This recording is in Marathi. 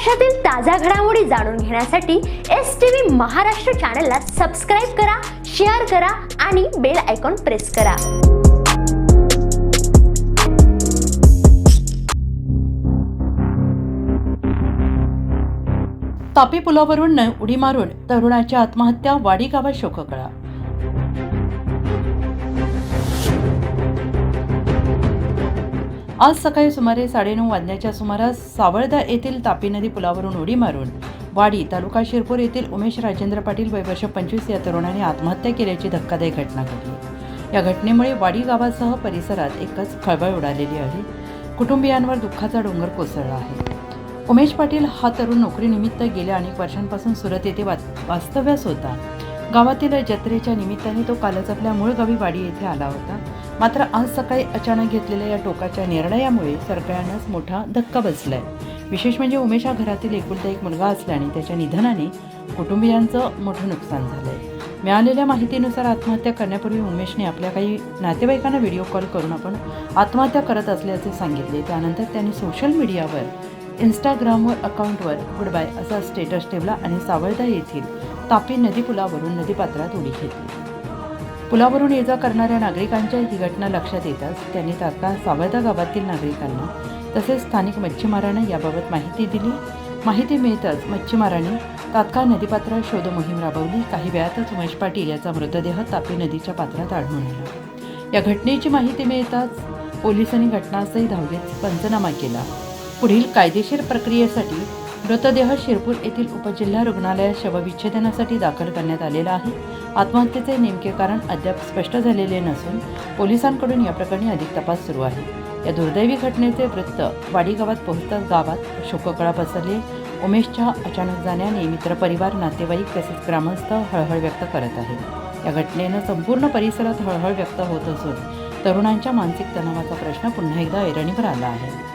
महाराष्ट्रातील ताज्या घडामोडी जाणून घेण्यासाठी STV महाराष्ट्र चॅनलला सबस्क्राइब करा, शेअर करा आणि बेल आयकॉन प्रेस करा। तापी पुलावरून उडी मारून तरुणाची आत्महत्या, वाडी गावात शोककळा। आज सकाळी सुमारे 9:30 वाजण्याच्या सुमारास सावळदा येथील तापी नदी पुलावरून उडी मारून वाडी तालुका शिरपूर येथील उमेश राजेंद्र पाटील वय वर्ष 25 या तरुणाने आत्महत्या केल्याची धक्कादायक घटना घडली। या घटनेमुळे वाडी गावासह परिसरात एकच खळबळ उडालेली आहे। कुटुंबियांवर दुःखाचा डोंगर कोसळला आहे। उमेश पाटील हा तरुण नोकरीनिमित्त गेल्या अनेक वर्षांपासून सुरत येथे वास्तव्यास होता। गावातील जत्रेच्या निमित्ताने तो कालच आपल्या मूळ गावी वाडी येथे आला होता। मात्र आज सकाळी अचानक घेतलेल्या या टोकाच्या निर्णयामुळे सगळ्यांनाच मोठा धक्का बसलाय। विशेष म्हणजे उमेश हा घरातील एकुलता एक मुलगा असल्याने त्याच्या निधनाने कुटुंबियांचं मोठं नुकसान झालंय। मिळालेल्या माहितीनुसार आत्महत्या करण्यापूर्वी उमेशने आपल्या काही नातेवाईकांना व्हिडिओ कॉल करून आपण आत्महत्या करत असल्याचे सांगितले। त्यानंतर त्यांनी सोशल मीडियावर इंस्टाग्रामवर अकाउंटवर गुड बाय असा स्टेटस ठेवला आणि सावळदा येथील तापी नदी पुलावरून नदीपात्रात उडी घेतली। पुलावरून ये जा करणाऱ्या नागरिकांच्या ही घटना लक्षात येताच त्यांनी तात्काळ सावळदा गावातील नागरिकांना तसेच स्थानिक मच्छीमारांना याबाबत माहिती दिली। माहिती मिळताच मच्छीमारांनी तात्काळ नदीपात्रात शोध मोहीम राबवली। काही वेळातच उमेश पाटील याचा मृतदेह तापी नदीच्या पात्रात आढळून आला। या घटनेची माहिती मिळताच पोलिसांनी घटनास्थळी धावत पंचनामा केला। पुढील कायदेशीर प्रक्रियेसाठी मृतदेह शिरपूर येथील उपजिल्हा रुग्णालयात शवविच्छेदनासाठी दाखल करण्यात आलेला आहे। आत्महत्येचे नेमके कारण अद्याप स्पष्ट झालेले नसून पोलिसांकडून या प्रकरणी अधिक तपास सुरू आहे। या दुर्दैवी घटनेचे वृत्त वाडी गावात पोहोचताच गावात शोककळा पसरली। उमेशच्या अचानक जाण्याने मित्रपरिवार, नातेवाईक तसेच ग्रामस्थ हळहळ व्यक्त करत आहेत। या घटनेनं संपूर्ण परिसरात हळहळ व्यक्त होत असून तरुणांच्या मानसिक तणावाचा प्रश्न पुन्हा एकदा ऐरणीवर आला आहे।